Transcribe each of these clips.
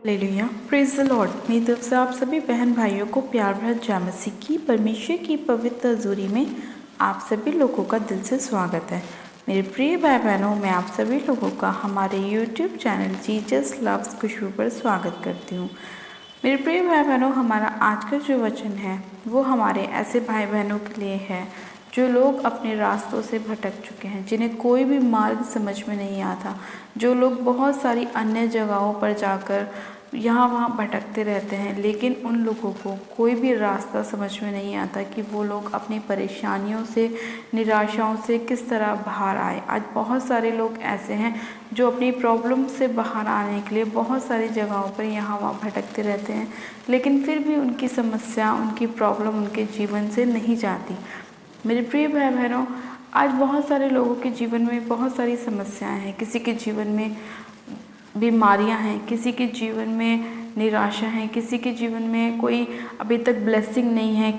Hallelujah, praise the Lord. मेरी तरफ से आप सभी बहन भाइयों को प्यार भरा जय मसीह की परमेश्वर की पवित्र हजूरी में आप सभी लोगों का दिल से स्वागत है। मेरे प्रिय भाई बहनों, मैं आप सभी लोगों का हमारे यूट्यूब चैनल जीसस लव्स खुशबू पर स्वागत करती हूँ। मेरे प्रिय भाई बहनों, हमारा आज का जो वचन है वो हमारे ऐसे भाई बहनों के लिए है जो लोग अपने रास्तों से भटक चुके हैं, जिन्हें कोई भी मार्ग समझ में नहीं आता, जो लोग बहुत सारी अन्य जगहों पर जाकर यहाँ वहाँ भटकते रहते हैं, लेकिन उन लोगों को कोई भी रास्ता समझ में नहीं आता कि वो लोग अपनी परेशानियों से, निराशाओं से किस तरह बाहर आए। आज बहुत सारे लोग ऐसे हैं जो अपनी प्रॉब्लम से बाहर आने के लिए बहुत सारी जगहों पर यहाँ वहाँ भटकते रहते हैं, लेकिन फिर भी उनकी समस्या, उनकी प्रॉब्लम उनके जीवन से नहीं जाती। मेरे प्रिय भाई बहनों, आज बहुत सारे लोगों के जीवन में बहुत सारी समस्याएं हैं। किसी के जीवन में बीमारियां हैं, किसी के जीवन में निराशा है, किसी के जीवन में कोई अभी तक ब्लेसिंग नहीं है,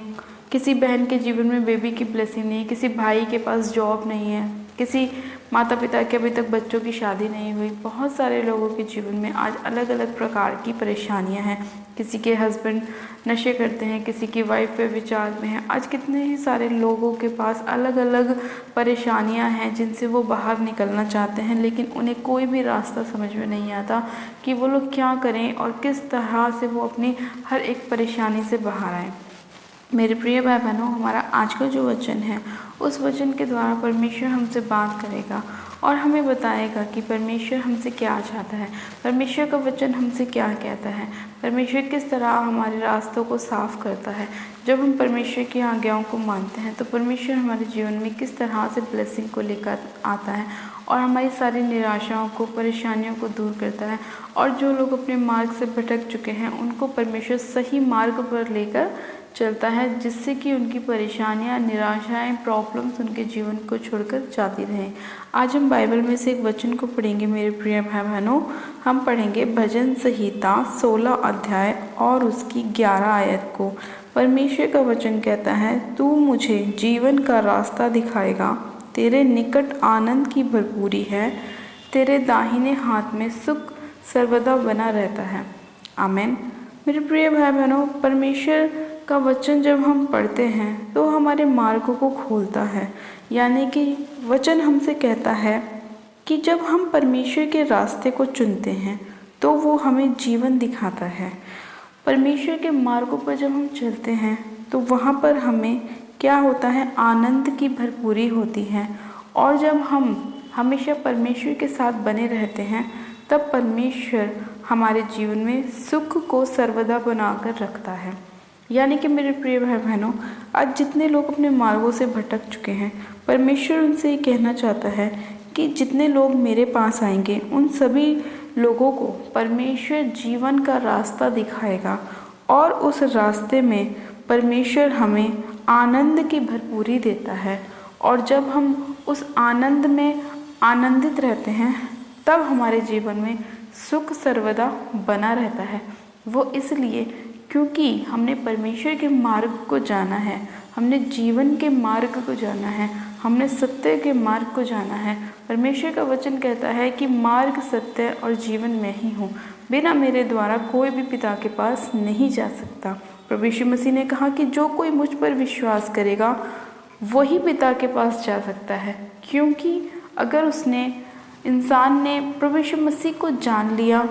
किसी बहन के जीवन में बेबी की ब्लेसिंग नहीं है, किसी भाई के पास जॉब नहीं है, किसी माता पिता के अभी तक बच्चों की शादी नहीं हुई। बहुत सारे लोगों के जीवन में आज अलग अलग प्रकार की परेशानियां हैं। किसी के हस्बैंड नशे करते हैं, किसी की वाइफ व्यभिचार में है। आज कितने ही सारे लोगों के पास अलग अलग परेशानियां हैं जिनसे वो बाहर निकलना चाहते हैं, लेकिन उन्हें कोई भी रास्ता समझ में नहीं आता कि वो लोग क्या करें और किस तरह से वो अपनी हर एक परेशानी से बाहर आए। मेरे प्रिय भाई बहनों, हमारा आज का जो वचन है उस वचन के द्वारा परमेश्वर हमसे बात करेगा और हमें बताएगा कि परमेश्वर हमसे क्या चाहता है, परमेश्वर का वचन हमसे क्या कहता है, परमेश्वर किस तरह हमारे रास्तों को साफ करता है। जब हम परमेश्वर की आज्ञाओं को मानते हैं तो परमेश्वर हमारे जीवन में किस तरह से ब्लेसिंग को लेकर आता है और हमारी सारी निराशाओं को, परेशानियों को दूर करता है। और जो लोग अपने मार्ग से भटक चुके हैं उनको परमेश्वर सही मार्ग पर लेकर चलता है, जिससे कि उनकी परेशानियां, निराशाएं, प्रॉब्लम्स उनके जीवन को छोड़कर जाती रहें। आज हम बाइबल में से एक वचन को पढ़ेंगे मेरे प्रिय भाई बहनों। हम पढ़ेंगे भजन संहिता 16 अध्याय और उसकी 11 आयत को। परमेश्वर का वचन कहता है, तू मुझे जीवन का रास्ता दिखाएगा, तेरे निकट आनंद की भरपूरी है, तेरे दाहिने हाथ में सुख सर्वदा बना रहता है। आमीन। मेरे प्रिय भाई बहनों, परमेश्वर का वचन जब हम पढ़ते हैं तो हमारे मार्गों को खोलता है। यानी कि वचन हमसे कहता है कि जब हम परमेश्वर के रास्ते को चुनते हैं तो वो हमें जीवन दिखाता है। परमेश्वर के मार्गों पर जब हम चलते हैं तो वहाँ पर हमें क्या होता है, आनंद की भरपूरी होती है। और जब हम हमेशा परमेश्वर के साथ बने रहते हैं तब परमेश्वर हमारे जीवन में सुख को सर्वदा बनाकर रखता है। यानी कि मेरे प्रिय भाई बहनों, आज जितने लोग अपने मार्गों से भटक चुके हैं, परमेश्वर उनसे ये कहना चाहता है कि जितने लोग मेरे पास आएंगे उन सभी लोगों को परमेश्वर जीवन का रास्ता दिखाएगा और उस रास्ते में परमेश्वर हमें आनंद की भरपूरी देता है। और जब हम उस आनंद में आनंदित रहते हैं तब हमारे जीवन में सुख सर्वदा बना रहता है। वो इसलिए क्योंकि हमने परमेश्वर के मार्ग को जाना है, हमने जीवन के मार्ग को जाना है, हमने सत्य के मार्ग को जाना है। परमेश्वर का वचन कहता है कि मार्ग, सत्य और जीवन मैं ही हूँ, बिना मेरे द्वारा कोई भी पिता के पास नहीं जा सकता। प्रभु यीशु मसीह ने कहा कि जो कोई मुझ पर विश्वास करेगा वही पिता के पास जा सकता है। क्योंकि अगर इंसान ने प्रभु यीशु मसीह को जान लिया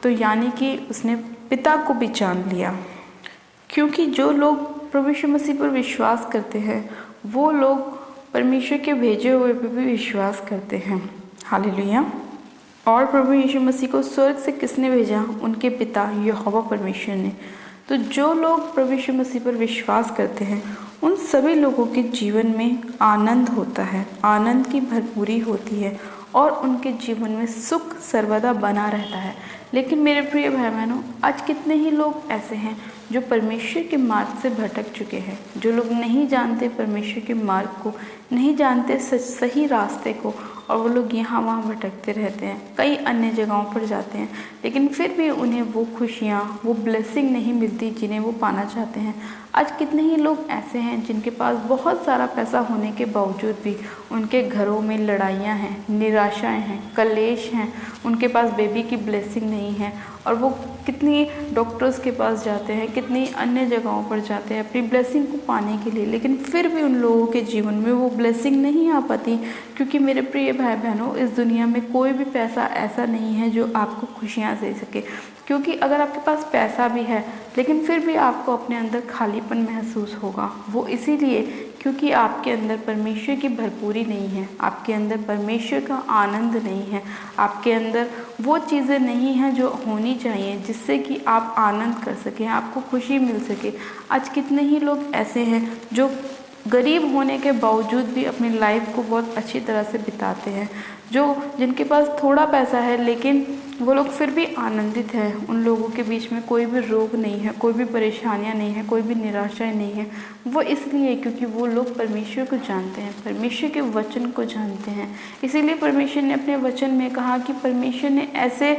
तो यानी कि उसने पिता को भी जान लिया। क्योंकि जो लोग प्रभु यीशु मसीह पर विश्वास करते हैं वो लोग परमेश्वर के भेजे हुए पर भी विश्वास करते हैं। हालेलुया। और प्रभु यीशु मसीह को स्वर्ग से किसने भेजा? उनके पिता यहोवा परमेश्वर ने। तो जो लोग प्रभु यीशु मसीह पर विश्वास करते हैं उन सभी लोगों के जीवन में आनंद होता है, आनंद की भरपूरी होती है और उनके जीवन में सुख सर्वदा बना रहता है। लेकिन मेरे प्रिय भाई बहनों, आज कितने ही लोग ऐसे हैं जो परमेश्वर के मार्ग से भटक चुके हैं, जो लोग नहीं जानते परमेश्वर के मार्ग को, नहीं जानते सही रास्ते को, और वो लोग यहाँ वहाँ भटकते रहते हैं, कई अन्य जगहों पर जाते हैं, लेकिन फिर भी उन्हें वो खुशियाँ, वो ब्लेसिंग नहीं मिलती जिन्हें वो पाना चाहते हैं। आज कितने ही लोग ऐसे हैं जिनके पास बहुत सारा पैसा होने के बावजूद भी उनके घरों में लड़ाइयाँ हैं, निराशाएं हैं, कलेश हैं, उनके पास बेबी की ब्लेसिंग नहीं है और वो कितनी डॉक्टर्स के पास जाते हैं, कितनी अन्य जगहों पर जाते हैं अपनी ब्लेसिंग को पाने के लिए, लेकिन फिर भी उन लोगों के जीवन में वो ब्लेसिंग नहीं आ पाती। क्योंकि मेरे प्रिय भाई बहनों, इस दुनिया में कोई भी पैसा ऐसा नहीं है जो आपको खुशियाँ दे सके। क्योंकि अगर आपके पास पैसा भी है लेकिन फिर भी आपको अपने अंदर खालीपन महसूस होगा। वो इसीलिए क्योंकि आपके अंदर परमेश्वर की भरपूरी नहीं है, आपके अंदर परमेश्वर का आनंद नहीं है, आपके अंदर वो चीज़ें नहीं हैं जो होनी चाहिए जिससे कि आप आनंद कर सकें, आपको खुशी मिल सके। आज कितने ही लोग ऐसे हैं जो गरीब होने के बावजूद भी अपनी लाइफ को बहुत अच्छी तरह से बिताते हैं, जिनके पास थोड़ा पैसा है लेकिन वो लोग फिर भी आनंदित हैं। उन लोगों के बीच में कोई भी रोग नहीं है, कोई भी परेशानियां नहीं है, कोई भी निराशाएं नहीं है। वो इसलिए क्योंकि वो लोग परमेश्वर को जानते हैं, परमेश्वर के वचन को जानते हैं। इसीलिए परमेश्वर ने अपने वचन में कहा कि परमेश्वर ने ऐसे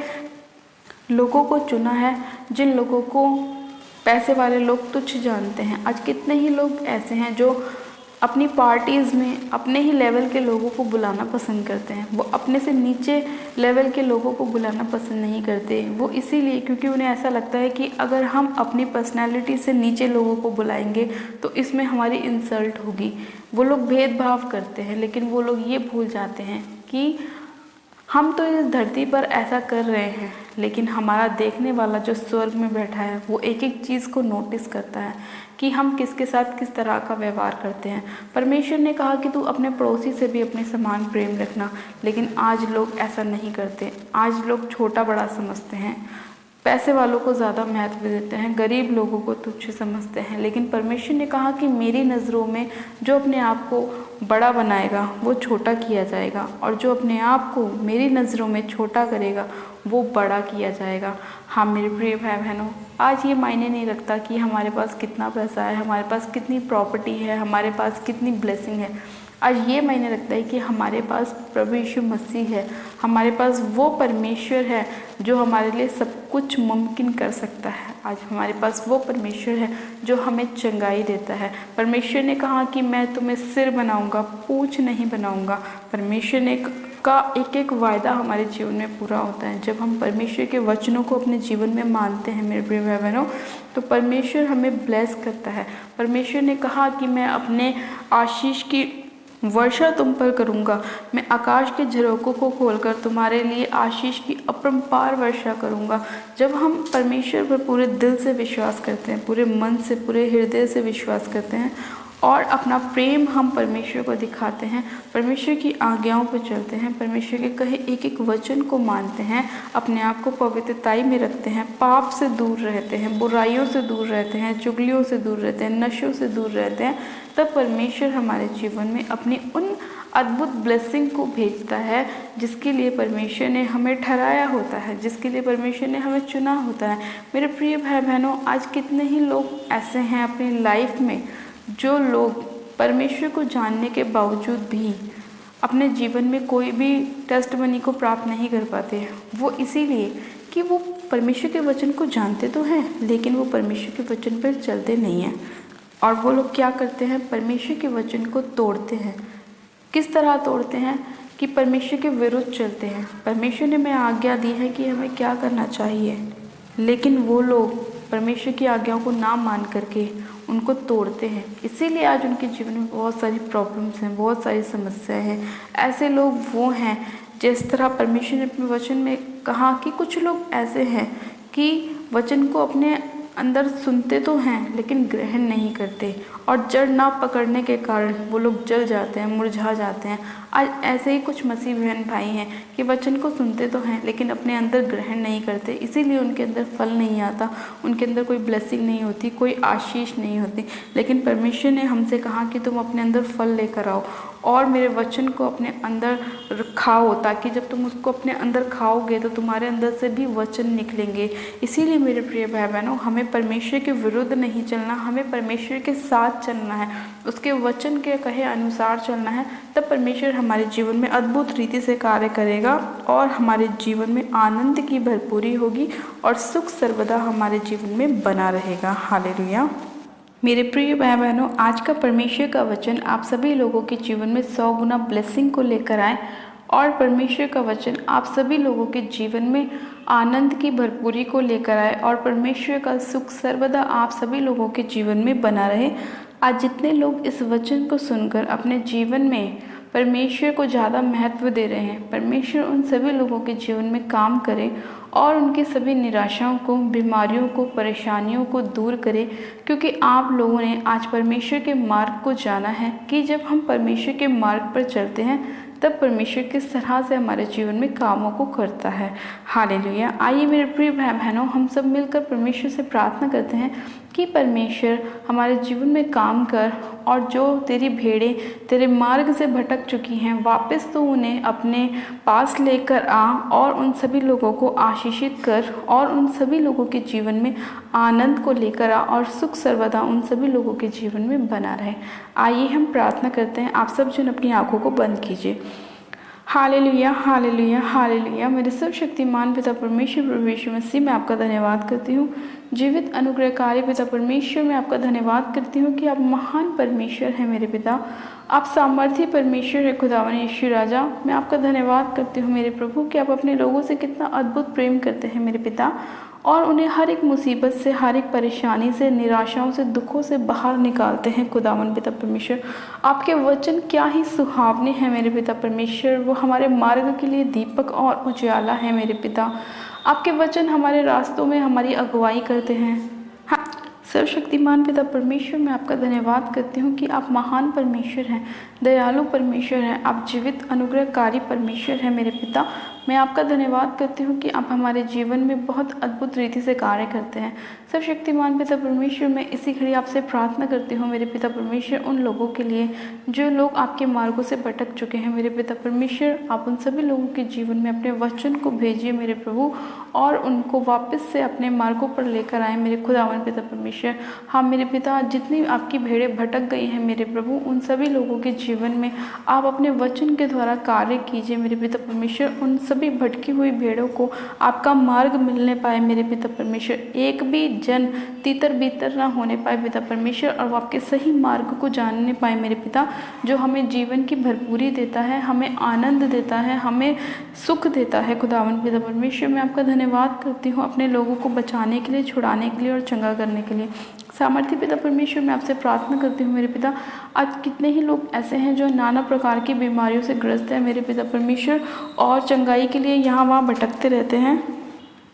लोगों को चुना है जिन लोगों को पैसे वाले लोग तुच्छ जानते हैं। आज कितने ही लोग ऐसे हैं जो अपनी पार्टीज़ में अपने ही लेवल के लोगों को बुलाना पसंद करते हैं, वो अपने से नीचे लेवल के लोगों को बुलाना पसंद नहीं करते। वो इसीलिए क्योंकि उन्हें ऐसा लगता है कि अगर हम अपनी पर्सनैलिटी से नीचे लोगों को बुलाएंगे तो इसमें हमारी इंसल्ट होगी। वो लोग भेदभाव करते हैं, लेकिन वो लोग ये भूल जाते हैं कि हम तो इस धरती पर ऐसा कर रहे हैं, लेकिन हमारा देखने वाला जो स्वर्ग में बैठा है वो एक एक चीज़ को नोटिस करता है कि हम किसके साथ किस तरह का व्यवहार करते हैं। परमेश्वर ने कहा कि तू अपने पड़ोसी से भी अपने समान प्रेम रखना, लेकिन आज लोग ऐसा नहीं करते। आज लोग छोटा बड़ा समझते हैं, पैसे वालों को ज़्यादा महत्व देते हैं, गरीब लोगों को तुच्छ समझते हैं। लेकिन परमेश्वर ने कहा कि मेरी नज़रों में जो अपने आप को बड़ा बनाएगा वो छोटा किया जाएगा, और जो अपने आप को मेरी नज़रों में छोटा करेगा वो बड़ा किया जाएगा। हाँ मेरे प्रिय भाई बहनों, आज ये मायने नहीं रखता कि हमारे पास कितना पैसा है, हमारे पास कितनी प्रॉपर्टी है, हमारे पास कितनी ब्लेसिंग है। आज ये मायने रखता है कि हमारे पास प्रभु यीशु मसीह है, हमारे पास वो परमेश्वर है जो हमारे लिए सब कुछ मुमकिन कर सकता है। आज हमारे पास वो परमेश्वर है जो हमें चंगाई देता है। परमेश्वर ने कहा कि मैं तुम्हें सिर बनाऊंगा, पूँछ नहीं बनाऊंगा। परमेश्वर ने का एक एक वायदा हमारे जीवन में पूरा होता है जब हम परमेश्वर के वचनों को अपने जीवन में मानते हैं। मेरे प्रिय भाई बहनों, तो परमेश्वर हमें ब्लेस करता है। परमेश्वर ने कहा कि मैं अपने आशीष की वर्षा तुम पर करूँगा, मैं आकाश के झरोकों को खोलकर तुम्हारे लिए आशीष की अपरंपार वर्षा करूँगा। जब हम परमेश्वर पर पूरे दिल से विश्वास करते हैं, पूरे मन से, पूरे हृदय से विश्वास करते हैं और अपना प्रेम हम परमेश्वर को दिखाते हैं, परमेश्वर की आज्ञाओं पर चलते हैं, परमेश्वर के कहे एक एक वचन को मानते हैं, अपने आप को पवित्रताई में रखते हैं, पाप से दूर रहते हैं, बुराइयों से दूर रहते हैं, चुगलियों से दूर रहते हैं, नशों से दूर रहते हैं, तब परमेश्वर हमारे जीवन में अपनी उन अद्भुत ब्लेसिंग को भेजता है जिसके लिए परमेश्वर ने हमें ठहराया होता है, जिसके लिए परमेश्वर ने हमें चुना होता है। मेरे प्रिय भाई बहनों, आज कितने ही लोग ऐसे हैं अपनी लाइफ में जो लोग परमेश्वर को जानने के बावजूद भी अपने जीवन में कोई भी टेस्टमनी को प्राप्त नहीं कर पाते हैं। वो इसीलिए कि वो परमेश्वर के वचन को जानते तो हैं लेकिन वो परमेश्वर के वचन पर चलते नहीं हैं। और वो लोग क्या करते हैं, परमेश्वर के वचन को तोड़ते हैं। किस तरह तोड़ते हैं कि परमेश्वर के विरुद्ध चलते हैं। परमेश्वर ने हमें आज्ञा दी है कि हमें क्या करना चाहिए, लेकिन वो लोग परमेश्वर की आज्ञाओं को ना मान करके उनको तोड़ते हैं। इसीलिए आज उनके जीवन में बहुत सारी प्रॉब्लम्स हैं, बहुत सारी समस्याएं हैं। ऐसे लोग वो हैं जिस तरह परमेश्वर ने अपने वचन में कहा कि कुछ लोग ऐसे हैं कि वचन को अपने अंदर सुनते तो हैं लेकिन ग्रहण नहीं करते, और जड़ ना पकड़ने के कारण वो लोग जल जाते हैं, मुरझा जाते हैं। आज ऐसे ही कुछ मसीह बहन भाई हैं कि वचन को सुनते तो हैं लेकिन अपने अंदर ग्रहण नहीं करते, इसीलिए उनके अंदर फल नहीं आता, उनके अंदर कोई ब्लेसिंग नहीं होती, कोई आशीष नहीं होती। लेकिन परमेश्वर ने हमसे कहा कि तुम अपने अंदर फल लेकर आओ और मेरे वचन को अपने अंदर खाओ, ताकि जब तुम उसको अपने अंदर खाओगे तो तुम्हारे अंदर से भी वचन निकलेंगे। इसीलिए मेरे प्रिय भाई बहनों, हमें परमेश्वर के विरुद्ध नहीं चलना, हमें परमेश्वर के साथ चलना है, उसके वचन के कहे अनुसार चलना है। तब परमेश्वर हमारे जीवन में अद्भुत रीति से कार्य करेगा और हमारे जीवन में आनंद की भरपूरी होगी और सुख सर्वदा हमारे जीवन में बना रहेगा। हालेलुया। मेरे प्रिय भाई बहनों, आज का परमेश्वर का वचन आप सभी लोगों के जीवन में 100 गुना ब्लेसिंग को लेकर आए और परमेश्वर का वचन आप सभी लोगों के जीवन में आनंद की भरपूरी को लेकर आए और परमेश्वर का सुख सर्वदा आप सभी लोगों के जीवन में बना रहे। आज जितने लोग इस वचन को सुनकर अपने जीवन में परमेश्वर को ज़्यादा महत्व दे रहे हैं, परमेश्वर उन सभी लोगों के जीवन में काम करे और उनकी सभी निराशाओं को, बीमारियों को, परेशानियों को दूर करे, क्योंकि आप लोगों ने आज परमेश्वर के मार्ग को जाना है कि जब हम परमेश्वर के मार्ग पर चलते हैं तब परमेश्वर किस तरह से हमारे जीवन में कामों को करता है। हालेलुया। आइए मेरे प्रिय भाई बहनों, हम सब मिलकर परमेश्वर से प्रार्थना करते हैं कि परमेश्वर हमारे जीवन में काम कर और जो तेरी भेड़ें तेरे मार्ग से भटक चुकी हैं वापस तो उन्हें अपने पास लेकर आ और उन सभी लोगों को आशीषित कर और उन सभी लोगों के जीवन में आनंद को लेकर आ और सुख सर्वदा उन सभी लोगों के जीवन में बना रहे। आइए हम प्रार्थना करते हैं। आप सब जन अपनी आंखों को बंद कीजिए। Hallelujah, hallelujah, hallelujah. मेरे सर्वशक्तिमान पिता परमेश्वर प्रभु यीशु मसीह, मैं आपका धन्यवाद करती हूँ। जीवित अनुग्रहकारी पिता परमेश्वर, मैं आपका धन्यवाद करती हूँ कि आप महान परमेश्वर हैं मेरे पिता। आप सामर्थी परमेश्वर है खुदावन यीशु राजा। मैं आपका धन्यवाद करती हूँ मेरे प्रभु कि आप अपने लोगों से कितना अद्भुत प्रेम करते हैं मेरे पिता और उन्हें हर एक मुसीबत से, हर एक परेशानी से, निराशाओं से, दुखों से बाहर निकालते हैं खुदावन पिता परमेश्वर। आपके वचन क्या ही सुहावने हैं मेरे पिता परमेश्वर, वो हमारे मार्ग के लिए दीपक और उजाला है मेरे पिता। आपके वचन हमारे रास्तों में हमारी अगुवाई करते हैं। हाँ, सर्वशक्तिमान पिता परमेश्वर, मैं आपका धन्यवाद करती हूँ कि आप महान परमेश्वर हैं, दयालु परमेश्वर हैं, आप जीवित अनुग्रहकारी परमेश्वर हैं मेरे पिता। मैं आपका धन्यवाद करती हूँ कि आप हमारे जीवन में बहुत अद्भुत रीति से कार्य करते हैं। सर्वशक्तिमान पिता परमेश्वर, मैं इसी घड़ी आपसे प्रार्थना करती हूँ मेरे पिता परमेश्वर, उन लोगों के लिए जो लोग आपके मार्गों से भटक चुके हैं मेरे पिता परमेश्वर। आप उन सभी लोगों के जीवन में अपने वचन को भेजिए मेरे प्रभु और उनको वापस से अपने मार्गों पर लेकर आए मेरे खुदावन पिता परमेश्वर। हाँ मेरे पिता, जितनी आपकी भेड़ें भटक गई हैं मेरे प्रभु, उन सभी लोगों के जीवन में आप अपने वचन के द्वारा कार्य कीजिए मेरे पिता परमेश्वर। उन सभी भटकी हुई भेड़ों को आपका मार्ग मिलने पाए मेरे पिता परमेश्वर। एक भी जन तीतर बीतर ना होने पाए पिता परमेश्वर और वो आपके सही मार्ग को जानने पाए मेरे पिता, जो हमें जीवन की भरपूरी देता है, हमें आनंद देता है, हमें सुख देता है खुदावन पिता परमेश्वर। मैं आपका धन्यवाद करती हूँ अपने लोगों को बचाने के लिए, छुड़ाने के लिए और चंगा करने के लिए। सामर्थ्य पिता परमेश्वर, मैं आपसे प्रार्थना करती हूँ मेरे पिता, आज कितने ही लोग ऐसे हैं जो नाना प्रकार की बीमारियों से ग्रस्त हैं मेरे पिता परमेश्वर और चंगाई के लिए यहाँ वहाँ भटकते रहते हैं।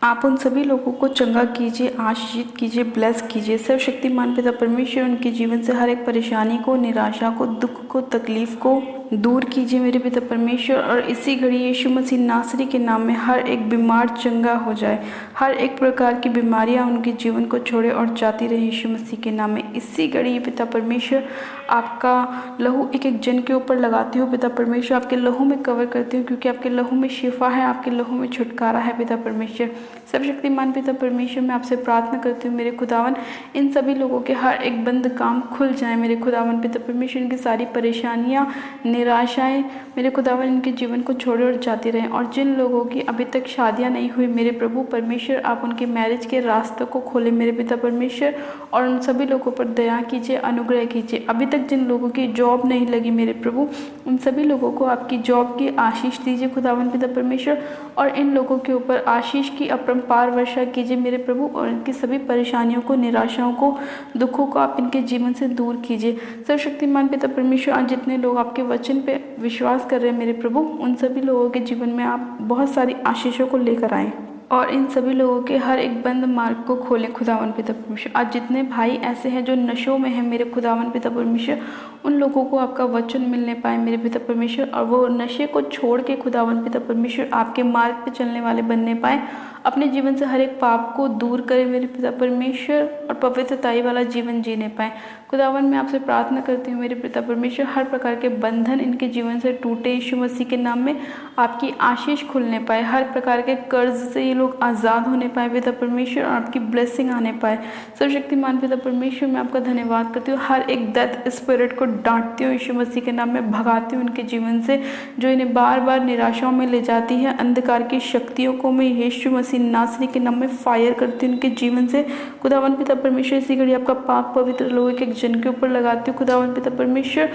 आप उन सभी लोगों को चंगा कीजिए, आशीषित कीजिए, ब्लेस कीजिए। सर्वशक्तिमान पिता परमेश्वर, उनके जीवन से हर एक परेशानी को, निराशा को, दुख को, तकलीफ को दूर कीजिए मेरे पिता परमेश्वर। और इसी घड़ी यीशु मसीह नासरी के नाम में हर एक बीमार चंगा हो जाए, हर एक प्रकार की बीमारियां उनके जीवन को छोड़े और जाती रहे यीशु मसीह के नाम में। इसी घड़ी पिता परमेश्वर, आपका लहू एक एक जन के ऊपर लगाती हूँ पिता परमेश्वर, आपके लहू में कवर करती हूँ, क्योंकि आपके लहू में शिफा है, आपके लहू में छुटकारा है पिता परमेश्वर। सर्वशक्तिमान पिता परमेश्वर, मैं आपसे प्रार्थना करती हूँ मेरे खुदावन, इन सभी लोगों के हर एक बंद काम खुल जाए मेरे खुदावन पिता परमेश्वर। इनकी सारी परेशानियाँ, निराशाएं मेरे खुदावन इनके जीवन को छोड़े और जाती रहें। और जिन लोगों की अभी तक शादियां नहीं हुई मेरे प्रभु परमेश्वर, आप उनके मैरिज के रास्तों को खोले मेरे पिता परमेश्वर और उन सभी लोगों पर दया कीजिए, अनुग्रह कीजिए। अभी तक जिन लोगों की जॉब नहीं लगी मेरे प्रभु, उन सभी लोगों को आपकी जॉब की आशीष दीजिए खुदावन पिता परमेश्वर और इन लोगों के ऊपर आशीष की अपरंपार वर्षा कीजिए मेरे प्रभु और इनकी सभी परेशानियों को, निराशाओं को, दुखों को आप इनके जीवन से दूर कीजिए। सर्वशक्तिमान पिता परमेश्वर, आज जितने लोग आपके वचन पे विश्वास कर रहे हैं मेरे प्रभु, उन सभी लोगों के जीवन में आप बहुत सारी आशीषों को लेकर आएँ और इन सभी लोगों के हर एक बंद मार्ग को खोलें खुदावन पिता परमेश्वर। आज जितने भाई ऐसे हैं जो नशों में हैं मेरे खुदावन पिता परमेश्वर, उन लोगों को आपका वचन मिलने पाए मेरे पिता परमेश्वर और वो नशे को छोड़ के खुदावन पिता परमेश्वर आपके मार्ग पे चलने वाले बनने पाए, अपने जीवन से हर एक पाप को दूर करें मेरे पिता परमेश्वर और पवित्रताई वाला जीवन जीने पाए। खुदावन, मैं आपसे प्रार्थना करती हूँ मेरे पिता परमेश्वर, हर प्रकार के बंधन इनके जीवन से टूटे यीशु मसीह के नाम में, आपकी आशीष खुलने पाए, हर प्रकार के कर्ज से ये लोग आज़ाद होने पाए पिता परमेश्वर और आपकी ब्लेसिंग आने पाए। सर्वशक्तिमान पिता परमेश्वर, मैं आपका धन्यवाद करती हूँ, हर एक डेथ स्पिरिट को डांटती हूँ यीशु मसीह के नाम में, भगाती हूँ उनके जीवन से जो इन्हें बार बार निराशाओं में ले जाती है। अंधकार की शक्तियों को मैं यीशु मसीह नासरी के नाम में फायर करती हूँ उनके जीवन से। खुदावन पिता परमेश्वर, इसी घड़ी आपका पाक पवित्र लोहे के एक जन के ऊपर लगाती हूँ खुदावन पिता परमेश्वर,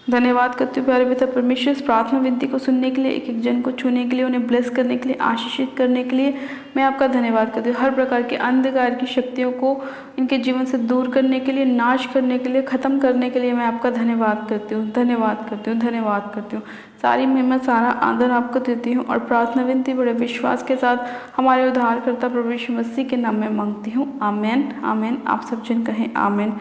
धन्यवाद करती हूँ प्यारे पिता परमेश्वर, इस प्रार्थना विनती को सुनने के लिए, एक एक जन को छूने के लिए, उन्हें ब्लेस करने के लिए, आशीषित करने के लिए मैं आपका धन्यवाद करती हूँ। हर प्रकार के अंधकार की शक्तियों को इनके जीवन से दूर करने के लिए, नाश करने के लिए, ख़त्म करने के लिए मैं आपका धन्यवाद करती हूँ, धन्यवाद करती हूँ, धन्यवाद करती हूँ। सारी महिमा, सारा आदर आपको देती हूँ और प्रार्थना विनती बड़े विश्वास के साथ हमारे उद्धारकर्ता प्रभु यीशु मसीह के नाम में मांगती हूँ। आमेन, आमेन। आप सब जन कहें आमेन।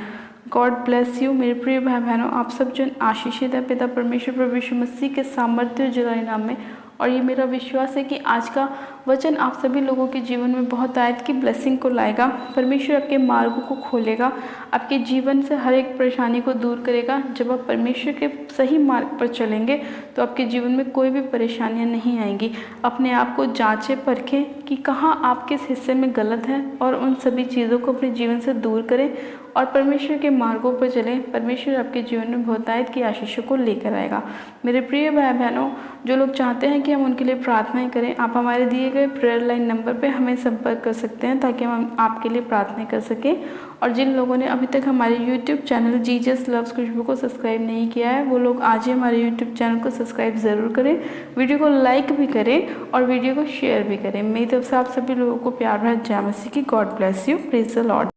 गॉड ब्लेस यू मेरे प्रिय भाई बहनों, आप सब जन आशीषित है पिता परमेश्वर प्रभु यीशु मसीह के सामर्थ्य जलाए नाम में। और ये मेरा विश्वास है कि आज का वचन आप सभी लोगों के जीवन में बहुत आयत की ब्लेसिंग को लाएगा। परमेश्वर आपके मार्गों को खोलेगा, आपके जीवन से हर एक परेशानी को दूर करेगा। जब आप परमेश्वर के सही मार्ग पर चलेंगे तो आपके जीवन में कोई भी परेशानियां नहीं आएंगी। अपने आप को जांचें परखें कि कहाँ आप किस हिस्से में गलत हैं और उन सभी चीज़ों को अपने जीवन से दूर करें और परमेश्वर के मार्गों पर चलें। परमेश्वर आपके जीवन में बहुतायत की आशीषों को लेकर आएगा। मेरे प्रिय भाई बहनों, जो लोग चाहते हैं कि हम उनके लिए प्रार्थनाएं करें, आप हमारे दिए गए प्रेयर लाइन नंबर पे हमें संपर्क कर सकते हैं ताकि हम आपके लिए प्रार्थना कर सकें। और जिन लोगों ने अभी तक हमारे यूट्यूब चैनल जीजस लव्स खुशबू को सब्सक्राइब नहीं किया है, वो लोग आज ही हमारे यूट्यूब चैनल को सब्सक्राइब ज़रूर करें, वीडियो को लाइक भी करें और वीडियो को शेयर भी करें। मेरी तरफ से आप सभी लोगों को प्यार भरा जय मसीह की। God bless you, praise the Lord.